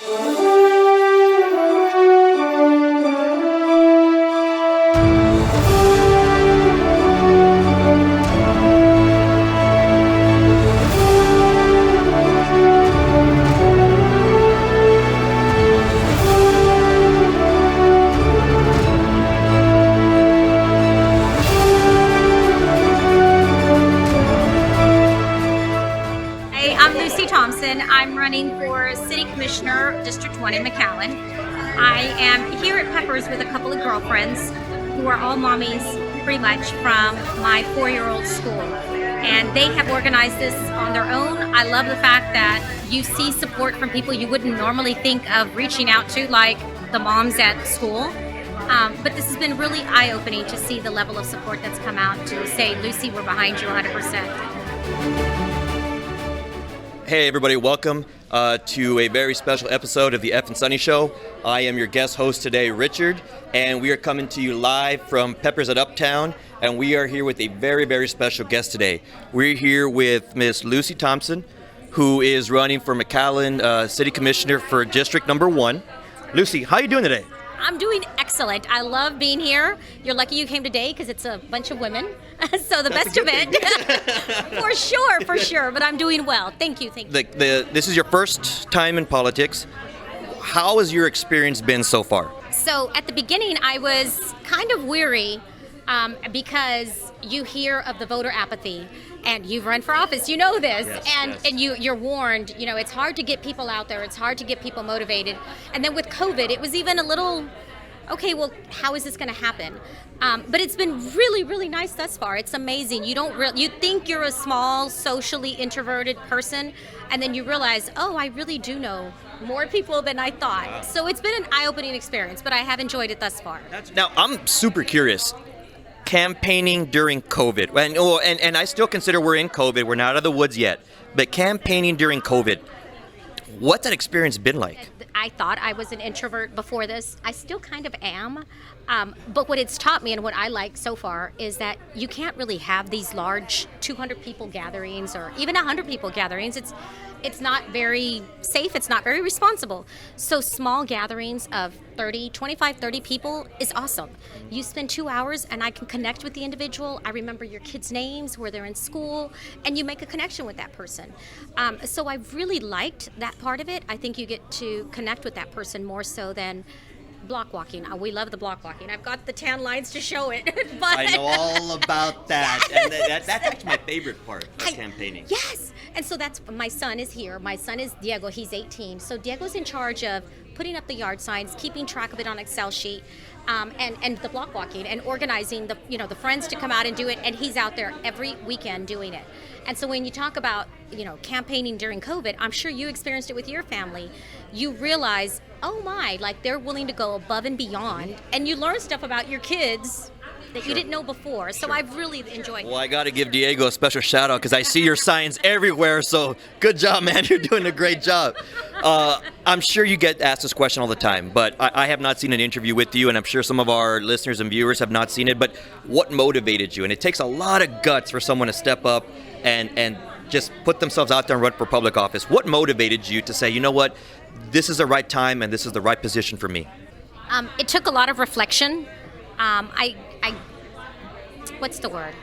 I'm Lucia Thompson. I'm running for City Commissioner, District 1 in McAllen. I am here at Pepper's with a couple of girlfriends who are all mommies pretty much from my 4-year-old school. And they have organized this on their own. I love the fact that you see support from people you wouldn't normally think of reaching out to, like the moms at school. But this has been really eye-opening to see the level of support that's come out to say, Lucy, we're behind you 100%. Hey everybody, welcome to a very special episode of the Ef'n Sunny Show. I am your guest host today, Richard, and we are coming to you live from Pepper's at Uptown, and we are here with a very, very special guest today. We're here with Miss Lucia Thompson, who is running for McAllen City Commissioner for District Number 1. Lucy, how are you doing today? I'm doing excellent. I love being here. You're lucky you came today because it's a bunch of women. So the best of it. For sure. But I'm doing well. Thank you. This is your first time in politics. How has your experience been so far? So at the beginning, I was kind of weary because you hear of the voter apathy. And you've run for office, you know this, yes. And you're warned, it's hard to get people out there, it's hard to get people motivated. And then with COVID, it was even a little, okay, well, how is this going to happen? But it's been really, really nice thus far. It's amazing. You think you're a small, socially introverted person, and then you realize, oh, I really do know more people than I thought. Wow. So it's been an eye-opening experience, but I have enjoyed it thus far. Now, I'm super curious. Campaigning during COVID, and I still consider we're in COVID, we're not out of the woods yet, but campaigning during COVID, what's that experience been like? I thought I was an introvert before this. I still kind of am, but what it's taught me and what I like so far is that you can't really have these large 200 people gatherings or even 100 people gatherings. It's not very safe, it's not very responsible. So small gatherings of 25, 30 people is awesome. You spend 2 hours and I can connect with the individual. I remember your kids' names, where they're in school, and you make a connection with that person. So I've really liked that part of it. I think you get to connect with that person more so than block walking. We love the block walking. I've got the tan lines to show it. But I know all about that. And that's actually my favorite part of campaigning. Yes. And so my son is here. My son is Diego. He's 18. So Diego's in charge of putting up the yard signs, keeping track of it on an Excel sheet, and the block walking and organizing the friends to come out and do it. And he's out there every weekend doing it. And so when you talk about, campaigning during COVID, I'm sure you experienced it with your family. You realize, oh my, like they're willing to go above and beyond. And you learn stuff about your kids that you didn't know before. So I've really enjoyed it. Well, I got to give Diego a special shout out because I see your signs everywhere. So good job, man. You're doing a great job. I'm sure you get asked this question all the time, but I have not seen an interview with you, and I'm sure some of our listeners and viewers have not seen it. But what motivated you? And it takes a lot of guts for someone to step up and just put themselves out there and run for public office. What motivated you to say, you know what, this is the right time and this is the right position for me? It took a lot of reflection. What's the word?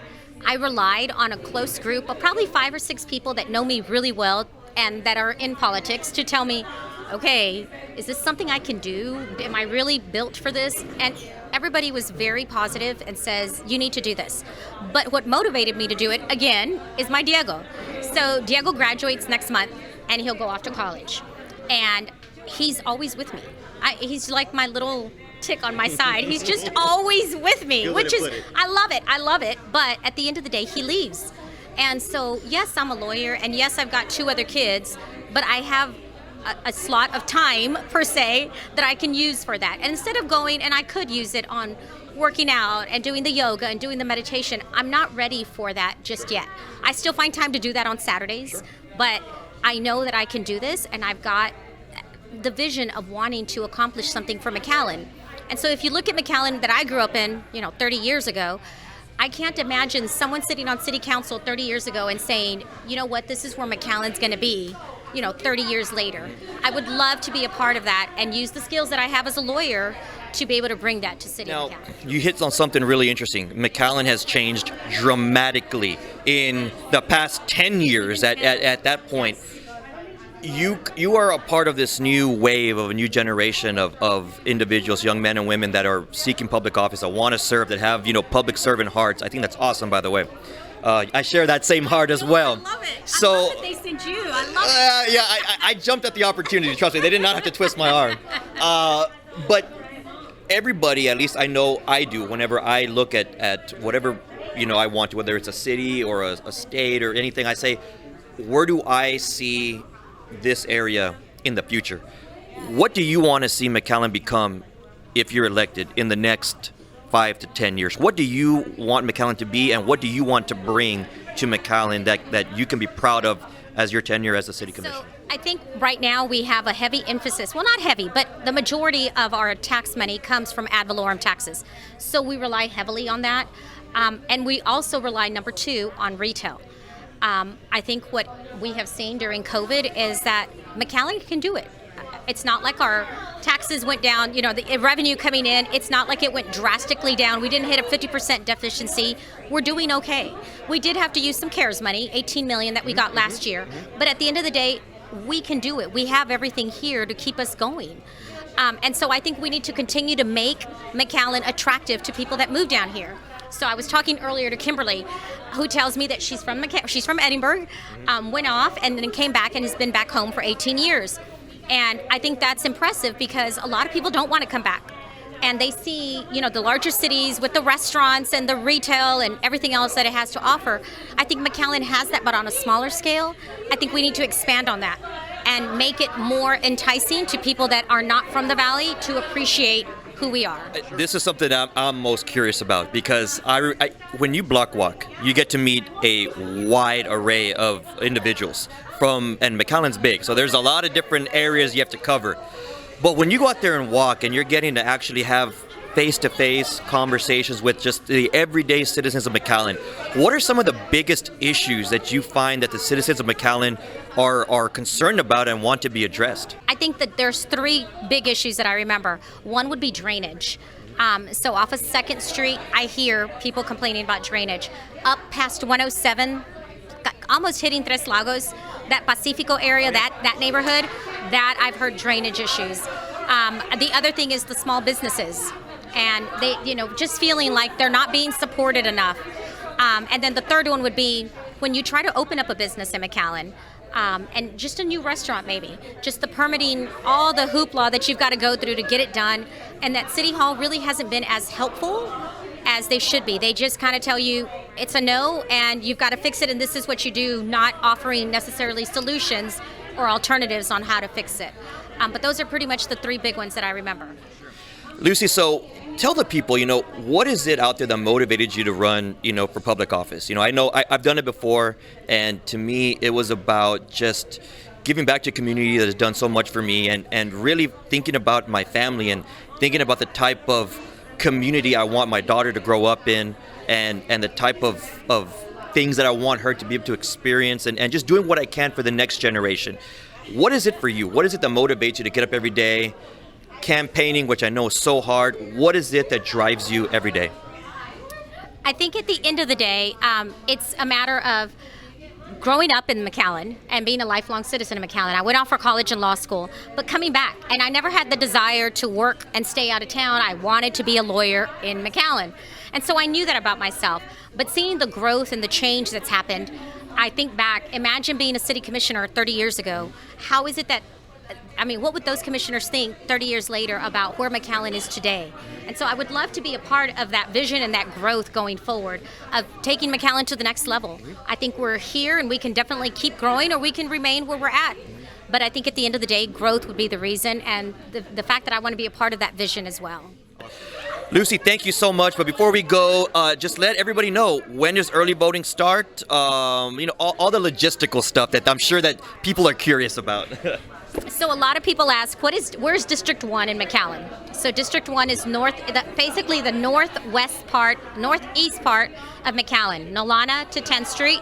I relied on a close group of probably 5 or 6 people that know me really well and that are in politics to tell me, okay, is this something I can do? Am I really built for this? And everybody was very positive and says, you need to do this. But what motivated me to do it, again, is my Diego. So Diego graduates next month and he'll go off to college. And he's always with me. He's like my little tick on my side. He's just always with me, which is, I love it. But at the end of the day, he leaves. And so, yes, I'm a lawyer, and yes, I've got 2 other kids, but I have a slot of time, per se, that I can use for that. And instead of going, and I could use it on working out and doing the yoga and doing the meditation, I'm not ready for that just yet. I still find time to do that on Saturdays, but I know that I can do this, and I've got the vision of wanting to accomplish something for McAllen. And so if you look at McAllen that I grew up in, 30 years ago, I can't imagine someone sitting on city council 30 years ago and saying, you know what, this is where McAllen's going to be. 30 years later. I would love to be a part of that and use the skills that I have as a lawyer to be able to bring that to City Now, of McAllen. you hit on something really interesting. McAllen has changed dramatically in the past 10 years. At that point, you are a part of this new wave of a new generation of individuals, young men and women that are seeking public office, that want to serve, that have public servant hearts. I think that's awesome, by the way. I share that same heart as well. I love it. So, I love that they sent you. I love it. yeah, I jumped at the opportunity. Trust me, they did not have to twist my arm. But everybody, at least I know I do, whenever I look at whatever I want to, whether it's a city or a state or anything, I say, where do I see this area in the future? What do you want to see McAllen become if you're elected in the next 5 to 10 years? What do you want McAllen to be, and what do you want to bring to McAllen that you can be proud of as your tenure as a city commissioner? So I think right now we have a heavy emphasis, well, not heavy, but the majority of our tax money comes from ad valorem taxes. So we rely heavily on that. And we also rely, number two, on retail. I think what we have seen during COVID is that McAllen can do it. It's not like our taxes went down, the revenue coming in, it's not like it went drastically down. We didn't hit a 50% deficiency. We're doing okay. We did have to use some CARES money, $18 million that we got last year. But at the end of the day, we can do it. We have everything here to keep us going. And so I think we need to continue to make McAllen attractive to people that move down here. So I was talking earlier to Kimberly, who tells me that she's from Edinburgh, went off and then came back and has been back home for 18 years. And I think that's impressive because a lot of people don't want to come back. And they see, the larger cities with the restaurants and the retail and everything else that it has to offer. I think McAllen has that, but on a smaller scale. I think we need to expand on that and make it more enticing to people that are not from the Valley to appreciate who we are. This is something I'm most curious about because when you block walk, you get to meet a wide array of individuals and McAllen's big, so there's a lot of different areas you have to cover. But when you go out there and walk and you're getting to actually have face-to-face conversations with just the everyday citizens of McAllen, what are some of the biggest issues that you find that the citizens of McAllen are concerned about and want to be addressed? I think that there's three big issues that I remember. One would be drainage. So off of 2nd Street, I hear people complaining about drainage. Up past 107, almost hitting Tres Lagos, that Pacifico area, that neighborhood, that I've heard drainage issues. The other thing is the small businesses. And they, just feeling like they're not being supported enough. And then the third one would be when you try to open up a business in McAllen, and just a new restaurant maybe, just the permitting, all the hoopla that you've got to go through to get it done, and that City Hall really hasn't been as helpful as they should be. They just kind of tell you it's a no and you've got to fix it and this is what you do, not offering necessarily solutions or alternatives on how to fix it. But those are pretty much the three big ones that I remember. Lucy, so tell the people, what is it out there that motivated you to run, for public office? I know I've done it before, and to me, it was about just giving back to a community that has done so much for me and really thinking about my family and thinking about the type of community I want my daughter to grow up in and the type of things that I want her to be able to experience and just doing what I can for the next generation. What is it for you? What is it that motivates you to get up every day? Campaigning, which I know is so hard. What is it that drives you every day? I think at the end of the day, it's a matter of growing up in McAllen and being a lifelong citizen of McAllen. I went off for college and law school, but coming back, and I never had the desire to work and stay out of town. I wanted to be a lawyer in McAllen. And so I knew that about myself. But seeing the growth and the change that's happened, I think back, imagine being a city commissioner 30 years ago. How is it that what would those commissioners think 30 years later about where McAllen is today? And so I would love to be a part of that vision and that growth going forward, of taking McAllen to the next level. I think we're here and we can definitely keep growing, or we can remain where we're at. But I think at the end of the day, growth would be the reason, and the fact that I want to be a part of that vision as well. Lucy, thank you so much. But before we go, just let everybody know, when does early voting start? All the logistical stuff that I'm sure that people are curious about. So a lot of people ask, where's District 1 in McAllen? So District 1 is basically the northeast part of McAllen, Nolana to 10th Street,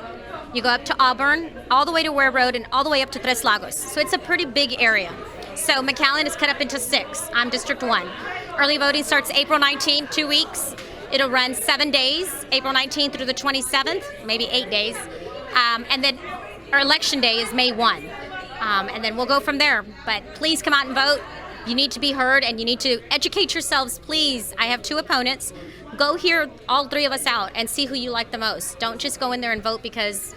You go up to Auburn, all the way to Ware Road, and all the way up to Tres Lagos. So it's a pretty big area. So McAllen is cut up into 6. I'm District 1. Early voting starts April 19th, 2 weeks. It'll run 7 days, April 19th through the 27th, maybe 8 days. And then our election day is May 1. And then we'll go from there. But please come out and vote. You need to be heard, and you need to educate yourselves, please. I have 2 opponents. Go hear all 3 of us out and see who you like the most. Don't just go in there and vote because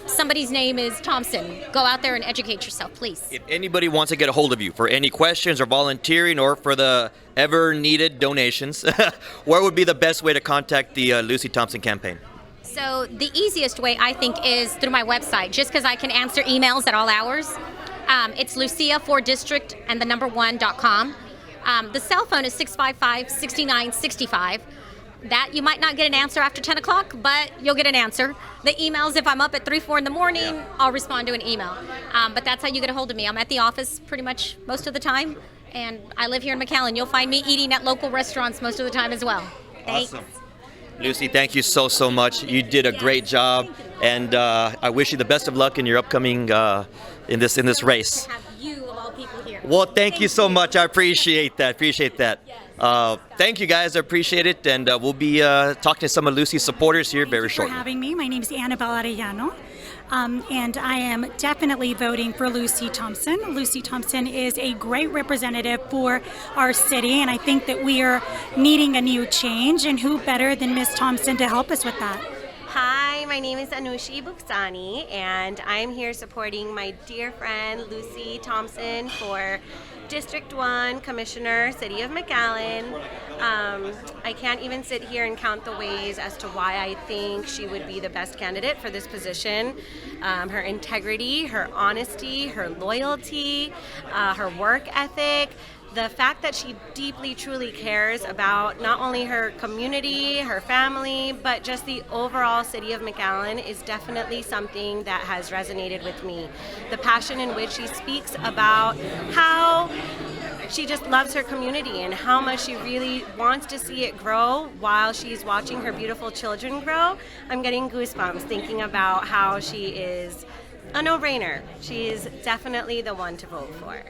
somebody's name is Thompson. Go out there and educate yourself, please. If anybody wants to get a hold of you for any questions or volunteering or for the ever needed donations, where would be the best way to contact the Lucy Thompson campaign? So the easiest way, I think, is through my website, just because I can answer emails at all hours. It's Lucia4District and the number 1.com. The cell phone is 655-6965. That you might not get an answer after 10 o'clock, but you'll get an answer. The emails, if I'm up at 3, 4 in the morning, I'll respond to an email. But that's how you get a hold of me. I'm at the office pretty much most of the time, and I live here in McAllen. You'll find me eating at local restaurants most of the time as well. Thanks. Awesome. Lucy, thank you so much. You did a great job, and I wish you the best of luck in your upcoming in this race. To have you of all people here. Well, thank you so much. I appreciate that. Thank you guys. I appreciate it, and we'll be talking to some of Lucy's supporters here very shortly. Thank you for having me. My name is Annabelle Arellano. And I am definitely voting for Lucy Thompson. Lucy Thompson is a great representative for our city, and I think that we are needing a new change, and who better than Ms. Thompson to help us with that? Hi, my name is Anushi Buksani, and I'm here supporting my dear friend Lucy Thompson for District 1 Commissioner, City of McAllen. I can't even sit here and count the ways as to why I think she would be the best candidate for this position. Her integrity, her honesty, her loyalty, her work ethic, the fact that she deeply, truly cares about not only her community, her family, but just the overall city of McAllen is definitely something that has resonated with me. The passion in which she speaks about how she just loves her community and how much she really wants to see it grow while she's watching her beautiful children grow. I'm getting goosebumps thinking about how she is a no-brainer. She is definitely the one to vote for.